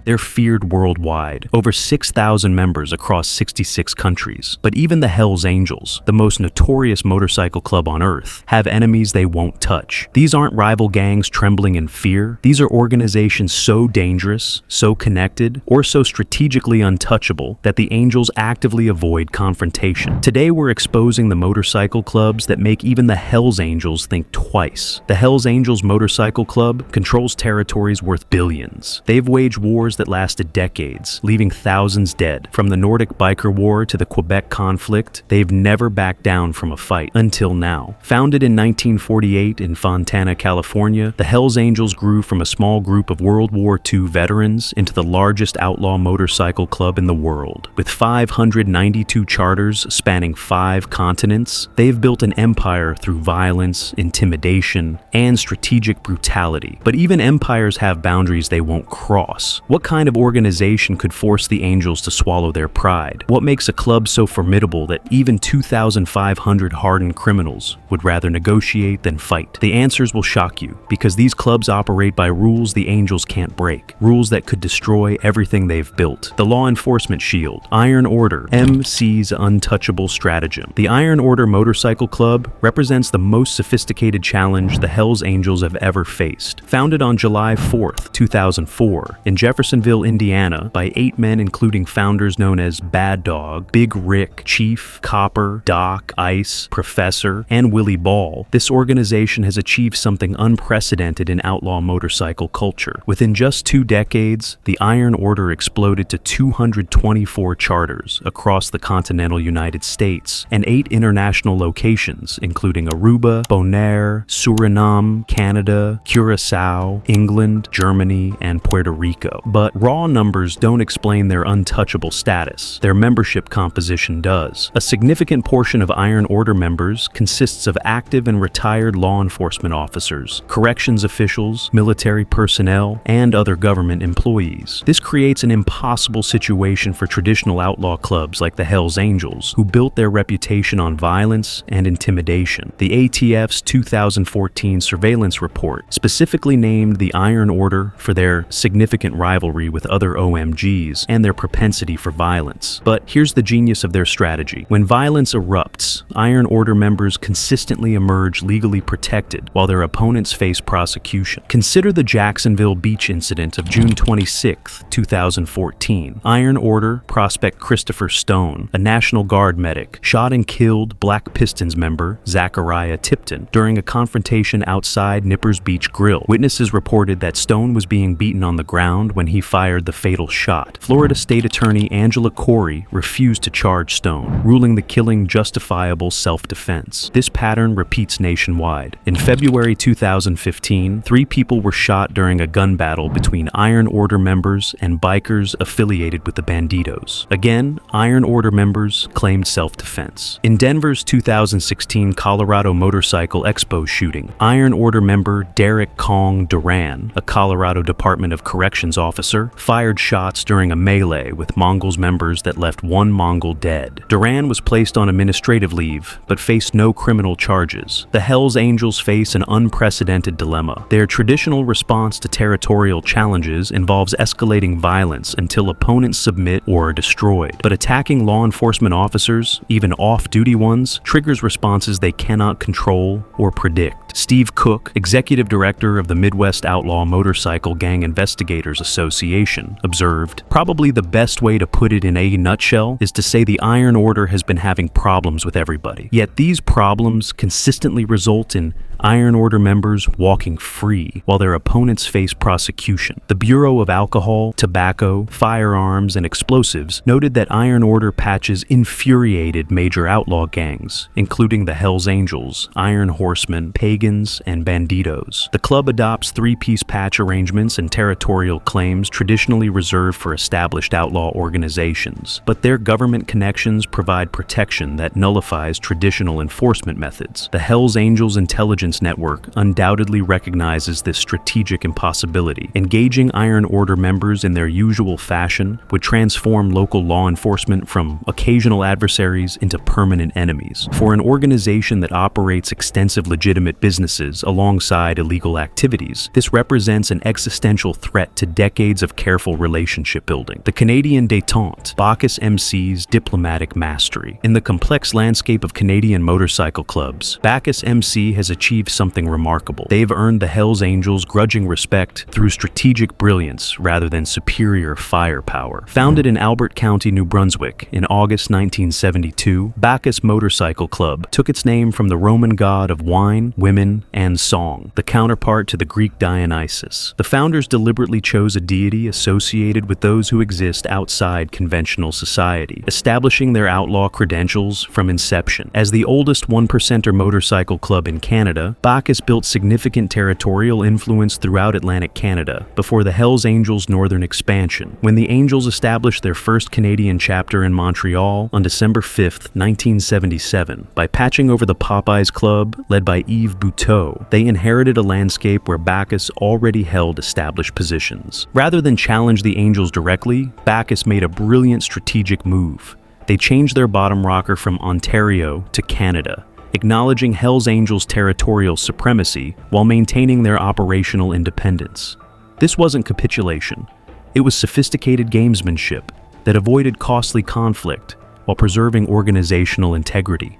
They're feared worldwide, over 6,000 members across 66 countries. But even the Hells Angels, the most notorious motorcycle club on Earth, have enemies they won't touch. These aren't rival gangs trembling in fear. These are organizations so dangerous, so connected, or so strategically untouchable that the Angels actively avoid confrontation. Today we're exposing the motorcycle clubs that make even the Hells Angels think twice. The Hells Angels Motorcycle Club controls territories worth billions. They've waged wars that lasted decades, leaving thousands dead. From the Nordic Biker War to the Quebec conflict, they've never backed down from a fight, until now. Founded in 1948 in Fontana, California, the Hells Angels grew from a small group of World War II veterans into the largest outlaw motorcycle club in the world. With 592 charters spanning 5 continents, they've built an empire through violence, intimidation, and strategic brutality. But even empires have boundaries they won't cross. What kind of organization could force the Angels to swallow their pride? What makes a club so formidable that even 2,500 hardened criminals would rather negotiate than fight? The answers will shock you, because these clubs operate by rules the Angels can't break, rules that could destroy everything they've built. The law enforcement shield, Iron Order, MC's untouchable stratagem. The Iron Order Motorcycle Club represents the most sophisticated challenge the Hells Angels have ever faced. Founded on July 4th, 2004, in Jeffersonville, Indiana, by 8 men including founders known as Bad Dog, Big Rick, Chief, Copper, Doc, Ice, Professor, and Willie Ball, this organization has achieved something unprecedented in outlaw motorcycle culture. Within just 2 decades, the Iron Order exploded to 224 charters across the continental United States and 8 international locations, including Aruba, Bonaire, Suriname, Canada, Curacao, England, Germany, and Puerto Rico. But raw numbers don't explain their untouchable status. Their membership composition does. A significant portion of Iron Order members consists of active and retired law enforcement officers, corrections officials, military personnel, and other government employees. This creates an impossible situation for traditional outlaw clubs like the Hells Angels, who built their reputation on violence and intimidation. The ATF's 2014 surveillance report specifically named the Iron Order for their significant rivalry with other OMGs and their propensity for violence. But here's the genius of their strategy. When violence erupts, Iron Order members consistently emerge legally protected while their opponents face prosecution. Consider the Jacksonville Beach incident of June 26, 2014. Iron Order Prospect Christopher Stone, a National Guard medic, shot and killed Black Pistons member Zachariah Tipton during a confrontation outside Nippers Beach Grill. Witnesses reported that Stone was being beaten on the ground when he fired the fatal shot. Florida State Attorney Angela Corey refused to charge Stone, ruling the killing justifiable self-defense. This pattern repeats nationwide. In February 2015, 3 people were shot during a gun battle between Iron Order members and bikers affiliated with the Banditos. Again, Iron Order members claimed self-defense. In Denver's 2016 Colorado Motorcycle Expo shooting, Iron Order member Derek Kong Duran, a Colorado Department of Corrections officer, fired shots during a melee with Mongols members that left 1 Mongol dead. Duran was placed on administrative leave, but faced no criminal charges. The Hells Angels face an unprecedented dilemma. Their traditional response to territorial challenges involves escalating violence until opponents submit or are destroyed. But attacking law enforcement officers, even off-duty ones, triggers responses they cannot control or predict. Steve Cook, executive director of the Midwest Outlaw Motorcycle Gang Investigators Association, observed, "Probably the best way to put it in a nutshell is to say the Iron Order has been having problems with everybody. Yet these problems consistently result in Iron Order members walking free while their opponents face prosecution." The Bureau of Alcohol, Tobacco, Firearms, and Explosives noted that Iron Order patches infuriated major outlaw gangs, including the Hells Angels, Iron Horsemen, Pagans, and Banditos. The club adopts 3-piece patch arrangements and territorial claims traditionally reserved for established outlaw organizations, but their government connections provide protection that nullifies traditional enforcement methods. The Hells Angels intelligence intelligence network undoubtedly recognizes this strategic impossibility. Engaging Iron Order members in their usual fashion would transform local law enforcement from occasional adversaries into permanent enemies. For an organization that operates extensive legitimate businesses alongside illegal activities, this represents an existential threat to decades of careful relationship building. The Canadian détente, Bacchus MC's diplomatic mastery. In the complex landscape of Canadian motorcycle clubs, Bacchus MC has achieved something remarkable. They've earned the Hells Angels' grudging respect through strategic brilliance rather than superior firepower. Founded in Albert County, New Brunswick in August 1972, Bacchus Motorcycle Club took its name from the Roman god of wine, women, and song, the counterpart to the Greek Dionysus. The founders deliberately chose a deity associated with those who exist outside conventional society, establishing their outlaw credentials from inception. As the oldest one-percenter motorcycle club in Canada, Bacchus built significant territorial influence throughout Atlantic Canada before the Hells Angels' northern expansion. When the Angels established their first Canadian chapter in Montreal on December 5, 1977, by patching over the Popeyes Club, led by Yves Buteau, they inherited a landscape where Bacchus already held established positions. Rather than challenge the Angels directly, Bacchus made a brilliant strategic move. They changed their bottom rocker from Ontario to Canada, acknowledging Hells Angels' territorial supremacy while maintaining their operational independence. This wasn't capitulation. It was sophisticated gamesmanship that avoided costly conflict while preserving organizational integrity.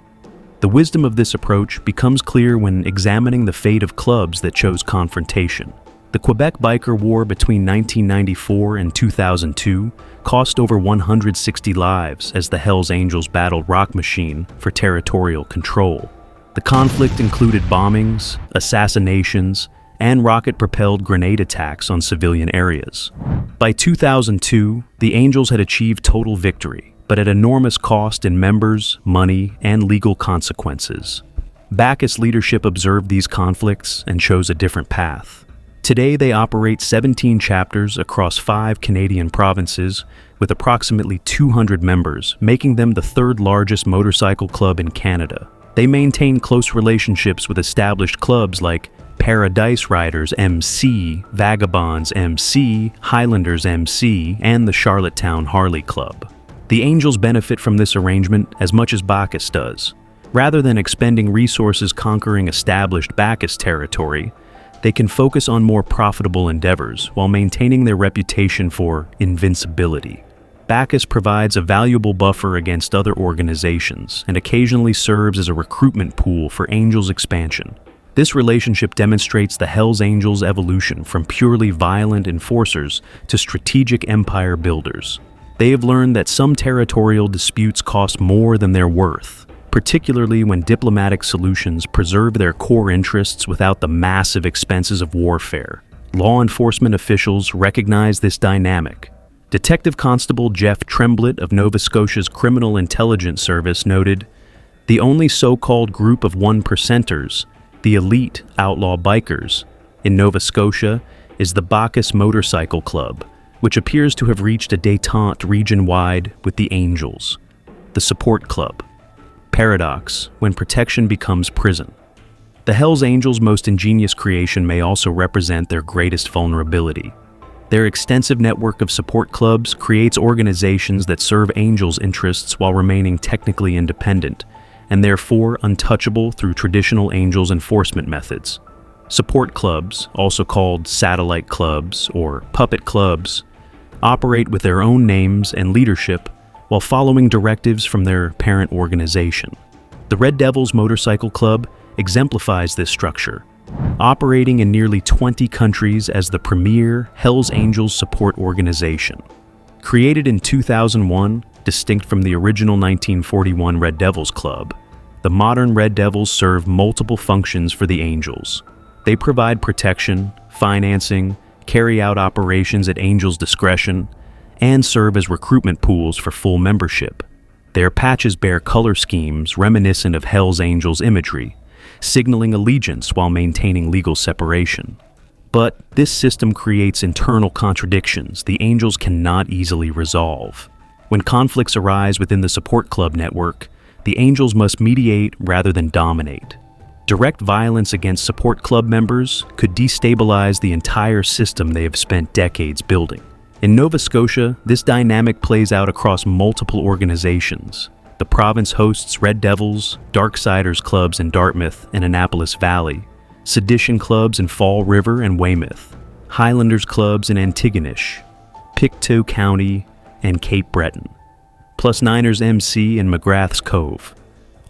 The wisdom of this approach becomes clear when examining the fate of clubs that chose confrontation. The Quebec Biker War between 1994 and 2002 cost over 160 lives as the Hells Angels battled Rock Machine for territorial control. The conflict included bombings, assassinations, and rocket-propelled grenade attacks on civilian areas. By 2002, the Angels had achieved total victory, but at enormous cost in members, money, and legal consequences. Bacchus leadership observed these conflicts and chose a different path. Today, they operate 17 chapters across 5 Canadian provinces with approximately 200 members, making them the third largest motorcycle club in Canada. They maintain close relationships with established clubs like Paradise Riders MC, Vagabonds MC, Highlanders MC, and the Charlottetown Harley Club. The Angels benefit from this arrangement as much as Bacchus does. Rather than expending resources conquering established Bacchus territory, they can focus on more profitable endeavors while maintaining their reputation for invincibility. Bacchus provides a valuable buffer against other organizations and occasionally serves as a recruitment pool for Angels expansion. This relationship demonstrates the Hells Angels' evolution from purely violent enforcers to strategic empire builders. They have learned that some territorial disputes cost more than they're worth, particularly when diplomatic solutions preserve their core interests without the massive expenses of warfare. Law enforcement officials recognize this dynamic. Detective Constable Jeff Tremblett of Nova Scotia's Criminal Intelligence Service noted, "The only so-called group of one-percenters, the elite outlaw bikers, in Nova Scotia is the Bacchus Motorcycle Club, which appears to have reached a détente region-wide with the Angels. The Support Club. Paradox, when protection becomes prison. The Hells Angels' most ingenious creation may also represent their greatest vulnerability. Their extensive network of support clubs creates organizations that serve Angels' interests while remaining technically independent, and therefore untouchable through traditional Angels enforcement methods. Support clubs, also called satellite clubs or puppet clubs, operate with their own names and leadership while following directives from their parent organization. The Red Devils Motorcycle Club exemplifies this structure, operating in nearly 20 countries as the premier Hells Angels support organization. Created in 2001, distinct from the original 1941 Red Devils Club, the modern Red Devils serve multiple functions for the Angels. They provide protection, financing, carry out operations at Angels' discretion, and serve as recruitment pools for full membership. Their patches bear color schemes reminiscent of Hells Angels imagery, signaling allegiance while maintaining legal separation. But this system creates internal contradictions the Angels cannot easily resolve. When conflicts arise within the support club network, the Angels must mediate rather than dominate. Direct violence against support club members could destabilize the entire system they have spent decades building. In Nova Scotia, this dynamic plays out across multiple organizations. The province hosts Red Devils, Darksiders clubs in Dartmouth and Annapolis Valley, Sedition clubs in Fall River and Weymouth, Highlanders clubs in Antigonish, Pictou County, and Cape Breton, plus Niners MC in McGrath's Cove,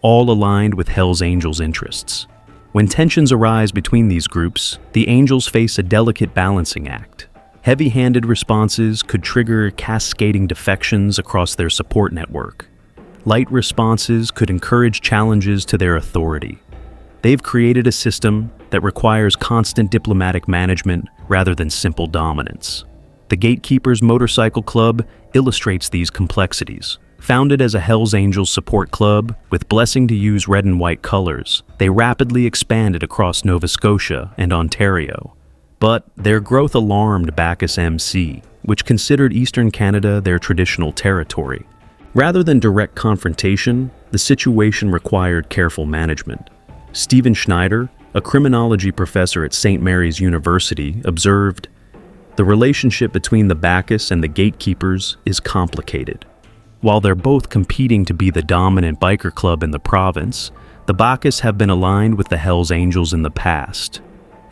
all aligned with Hell's Angels' interests. When tensions arise between these groups, the Angels face a delicate balancing act. Heavy-handed responses could trigger cascading defections across their support network. Light responses could encourage challenges to their authority. They've created a system that requires constant diplomatic management rather than simple dominance. The Gatekeepers Motorcycle Club illustrates these complexities. Founded as a Hells Angels support club with blessing to use red and white colors, they rapidly expanded across Nova Scotia and Ontario. But their growth alarmed Bacchus MC, which considered Eastern Canada their traditional territory. Rather than direct confrontation, the situation required careful management. Stephen Schneider, a criminology professor at St. Mary's University, observed, "The relationship between the Bacchus and the Gatekeepers is complicated. While they're both competing to be the dominant biker club in the province, the Bacchus have been aligned with the Hells Angels in the past,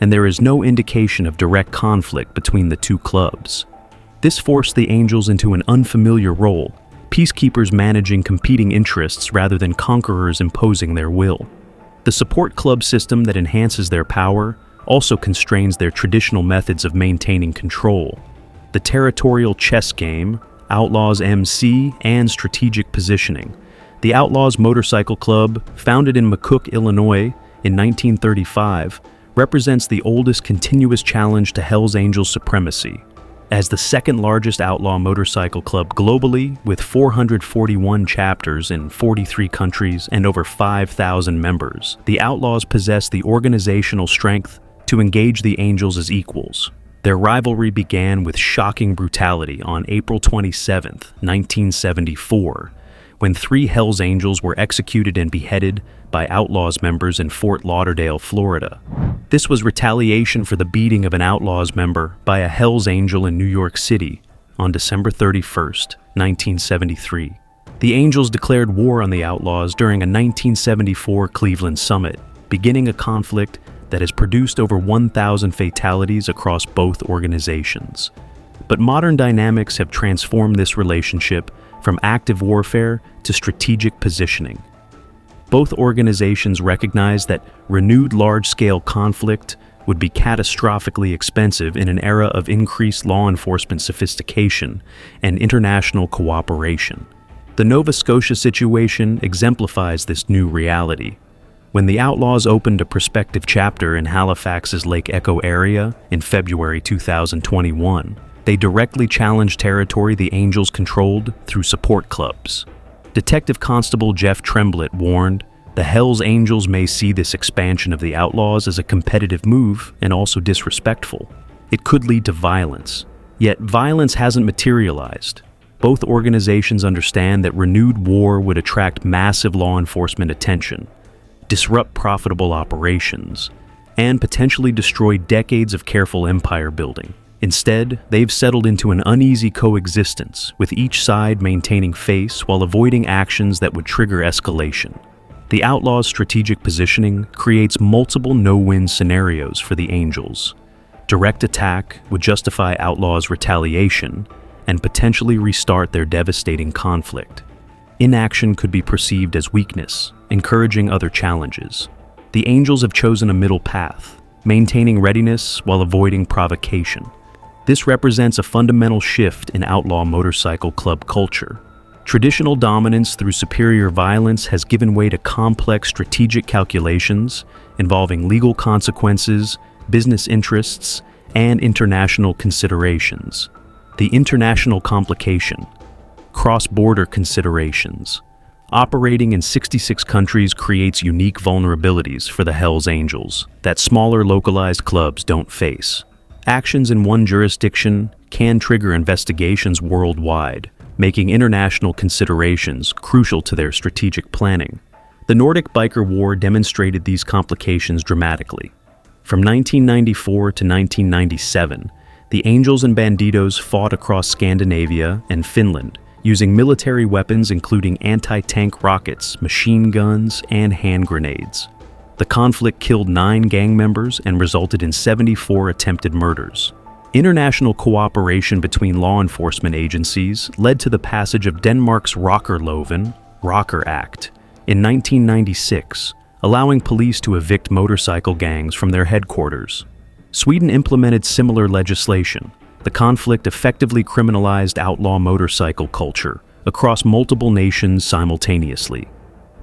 and there is no indication of direct conflict between the two clubs. This forced the Angels into an unfamiliar role, peacekeepers managing competing interests rather than conquerors imposing their will. The support club system that enhances their power also constrains their traditional methods of maintaining control. The territorial chess game, Outlaws MC, and strategic positioning. The Outlaws Motorcycle Club, founded in McCook, Illinois in 1935, represents the oldest continuous challenge to Hells Angels supremacy. As the second largest outlaw motorcycle club globally, with 441 chapters in 43 countries and over 5,000 members, the Outlaws possess the organizational strength to engage the Angels as equals. Their rivalry began with shocking brutality on April 27, 1974, when 3 Hells Angels were executed and beheaded by Outlaws members in Fort Lauderdale, Florida. This was retaliation for the beating of an Outlaws member by a Hells Angel in New York City on December 31, 1973. The Angels declared war on the Outlaws during a 1974 Cleveland summit, beginning a conflict that has produced over 1,000 fatalities across both organizations. But modern dynamics have transformed this relationship from active warfare to strategic positioning. Both organizations recognize that renewed large-scale conflict would be catastrophically expensive in an era of increased law enforcement sophistication and international cooperation. The Nova Scotia situation exemplifies this new reality. When the Outlaws opened a prospective chapter in Halifax's Lake Echo area in February 2021, they directly challenged territory the Angels controlled through support clubs. Detective Constable Jeff Tremblett warned, "The Hells Angels may see this expansion of the Outlaws as a competitive move and also disrespectful. It could lead to violence." Yet violence hasn't materialized. Both organizations understand that renewed war would attract massive law enforcement attention, disrupt profitable operations, and potentially destroy decades of careful empire building. Instead, they've settled into an uneasy coexistence, with each side maintaining face while avoiding actions that would trigger escalation. The Outlaws' strategic positioning creates multiple no-win scenarios for the Angels. Direct attack would justify Outlaws' retaliation and potentially restart their devastating conflict. Inaction could be perceived as weakness, encouraging other challenges. The Angels have chosen a middle path, maintaining readiness while avoiding provocation. This represents a fundamental shift in outlaw motorcycle club culture. Traditional dominance through superior violence has given way to complex strategic calculations involving legal consequences, business interests, and international considerations. The international complication, cross-border considerations. Operating in 66 countries creates unique vulnerabilities for the Hells Angels that smaller localized clubs don't face. Actions in one jurisdiction can trigger investigations worldwide, making international considerations crucial to their strategic planning. The Nordic Biker War demonstrated these complications dramatically. From 1994 to 1997, the Angels and Bandidos fought across Scandinavia and Finland, using military weapons including anti-tank rockets, machine guns, and hand grenades. The conflict killed 9 gang members and resulted in 74 attempted murders. International cooperation between law enforcement agencies led to the passage of Denmark's Rockerloven, Rocker Act, in 1996, allowing police to evict motorcycle gangs from their headquarters. Sweden implemented similar legislation. The conflict effectively criminalized outlaw motorcycle culture across multiple nations simultaneously.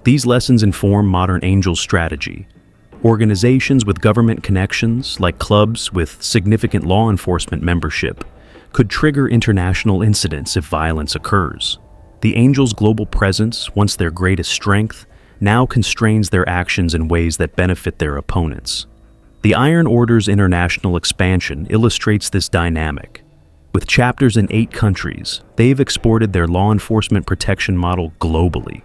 These lessons inform modern Angels strategy. Organizations with government connections, like clubs with significant law enforcement membership, could trigger international incidents if violence occurs. The Angels' global presence, once their greatest strength, now constrains their actions in ways that benefit their opponents. The Iron Order's international expansion illustrates this dynamic. With chapters in 8 countries, they've exported their law enforcement protection model globally.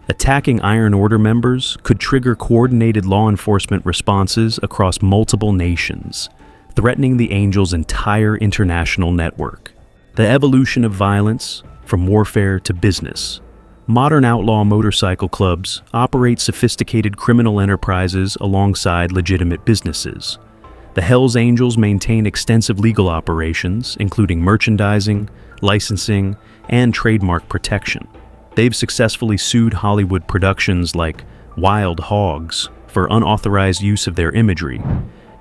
Attacking Iron Order members could trigger coordinated law enforcement responses across multiple nations, threatening the Angels' entire international network. The evolution of violence, from warfare to business. Modern outlaw motorcycle clubs operate sophisticated criminal enterprises alongside legitimate businesses. The Hells Angels maintain extensive legal operations, including merchandising, licensing, and trademark protection. They've successfully sued Hollywood productions like Wild Hogs for unauthorized use of their imagery,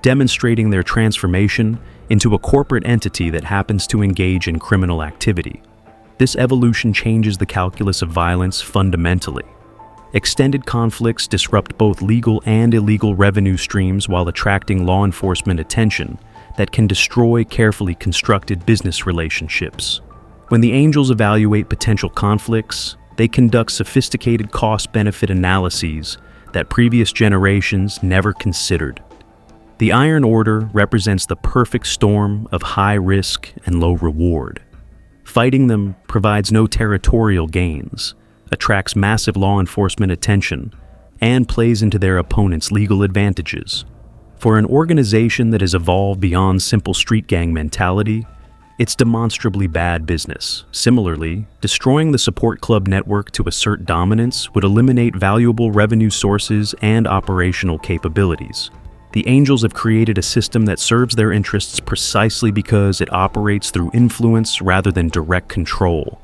demonstrating their transformation into a corporate entity that happens to engage in criminal activity. This evolution changes the calculus of violence fundamentally. Extended conflicts disrupt both legal and illegal revenue streams while attracting law enforcement attention that can destroy carefully constructed business relationships. When the Angels evaluate potential conflicts, they conduct sophisticated cost-benefit analyses that previous generations never considered. The Iron Order represents the perfect storm of high risk and low reward. Fighting them provides no territorial gains, attracts massive law enforcement attention, and plays into their opponents' legal advantages. For an organization that has evolved beyond simple street gang mentality, it's demonstrably bad business. Similarly, destroying the support club network to assert dominance would eliminate valuable revenue sources and operational capabilities. The Angels have created a system that serves their interests precisely because it operates through influence rather than direct control.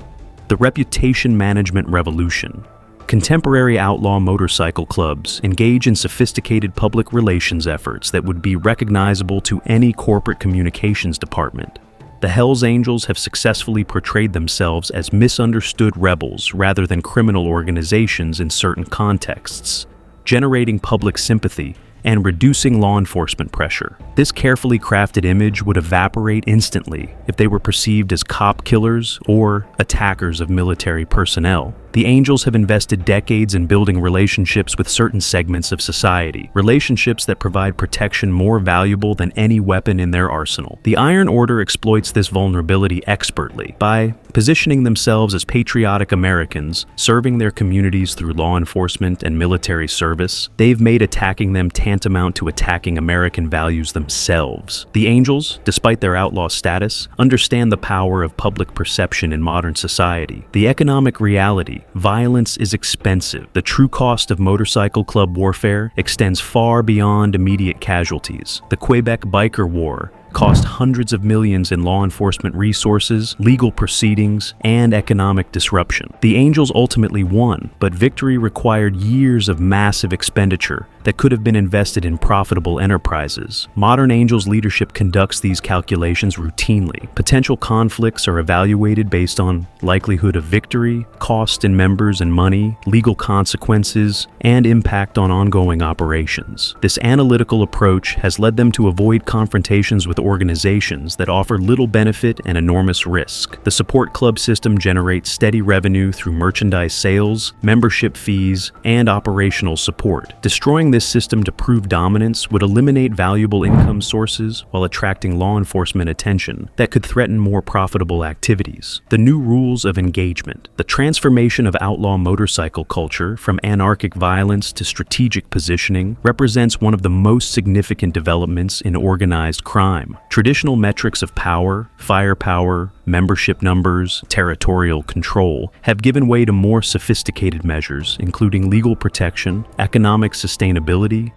The reputation management revolution. Contemporary outlaw motorcycle clubs engage in sophisticated public relations efforts that would be recognizable to any corporate communications department. The Hells Angels have successfully portrayed themselves as misunderstood rebels rather than criminal organizations in certain contexts, generating public sympathy and reducing law enforcement pressure. This carefully crafted image would evaporate instantly if they were perceived as cop killers or attackers of military personnel. The Angels have invested decades in building relationships with certain segments of society, relationships that provide protection more valuable than any weapon in their arsenal. The Iron Order exploits this vulnerability expertly by positioning themselves as patriotic Americans, serving their communities through law enforcement and military service. They've made attacking them tantamount to attacking American values themselves. The Angels, despite their outlaw status, understand the power of public perception in modern society. The economic reality: violence is expensive. The true cost of motorcycle club warfare extends far beyond immediate casualties. The Quebec Biker War cost hundreds of millions in law enforcement resources, legal proceedings, and economic disruption. The Angels ultimately won, but victory required years of massive expenditure that could have been invested in profitable enterprises. Modern Angels leadership conducts these calculations routinely. Potential conflicts are evaluated based on likelihood of victory, cost in members and money, legal consequences, and impact on ongoing operations. This analytical approach has led them to avoid confrontations with organizations that offer little benefit and enormous risk. The support club system generates steady revenue through merchandise sales, membership fees, and operational support. Destroying this system to prove dominance would eliminate valuable income sources while attracting law enforcement attention that could threaten more profitable activities. The new rules of engagement. The transformation of outlaw motorcycle culture from anarchic violence to strategic positioning represents one of the most significant developments in organized crime. Traditional metrics of power, firepower, membership numbers, territorial control have given way to more sophisticated measures, including legal protection, economic sustainability,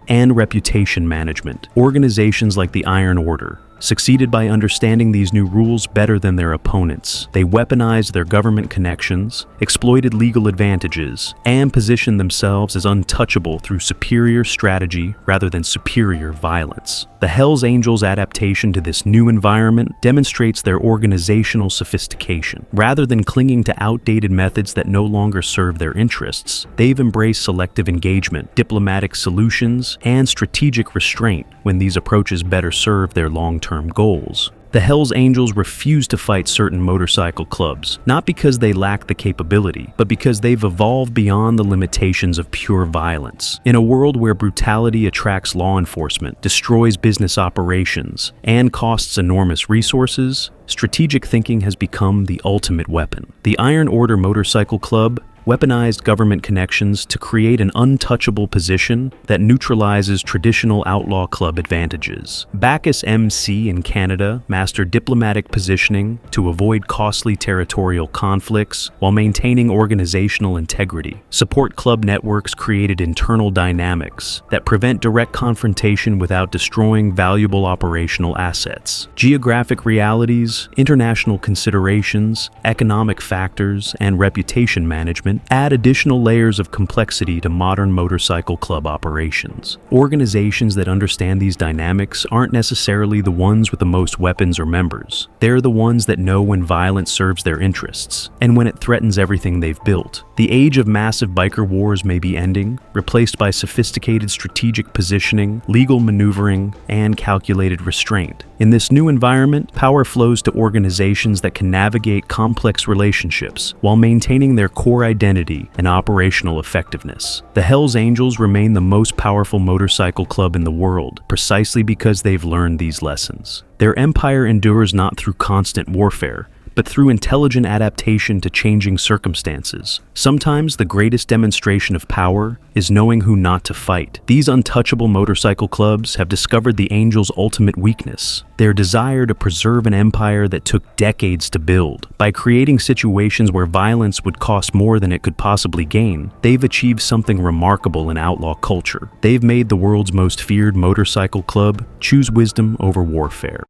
and reputation management. Organizations like the Iron Order succeeded by understanding these new rules better than their opponents. They weaponized their government connections, exploited legal advantages, and positioned themselves as untouchable through superior strategy rather than superior violence. The Hells Angels' adaptation to this new environment demonstrates their organizational sophistication. Rather than clinging to outdated methods that no longer serve their interests, they've embraced selective engagement, diplomatic solutions, and strategic restraint when these approaches better serve their long-term goals. The Hells Angels refuse to fight certain motorcycle clubs, not because they lack the capability, but because they've evolved beyond the limitations of pure violence. In a world where brutality attracts law enforcement, destroys business operations, and costs enormous resources, strategic thinking has become the ultimate weapon. The Iron Order Motorcycle Club weaponized government connections to create an untouchable position that neutralizes traditional outlaw club advantages. Bacchus MC in Canada mastered diplomatic positioning to avoid costly territorial conflicts while maintaining organizational integrity. Support club networks created internal dynamics that prevent direct confrontation without destroying valuable operational assets. Geographic realities, international considerations, economic factors, and reputation management add additional layers of complexity to modern motorcycle club operations. Organizations that understand these dynamics aren't necessarily the ones with the most weapons or members. They're the ones that know when violence serves their interests, and when it threatens everything they've built. The age of massive biker wars may be ending, replaced by sophisticated strategic positioning, legal maneuvering, and calculated restraint. In this new environment, power flows to organizations that can navigate complex relationships while maintaining their core identity and operational effectiveness. The Hells Angels remain the most powerful motorcycle club in the world, precisely because they've learned these lessons. Their empire endures not through constant warfare, but through intelligent adaptation to changing circumstances. Sometimes the greatest demonstration of power is knowing who not to fight. These untouchable motorcycle clubs have discovered the Angels' ultimate weakness: their desire to preserve an empire that took decades to build. By creating situations where violence would cost more than it could possibly gain, they've achieved something remarkable in outlaw culture. They've made the world's most feared motorcycle club choose wisdom over warfare.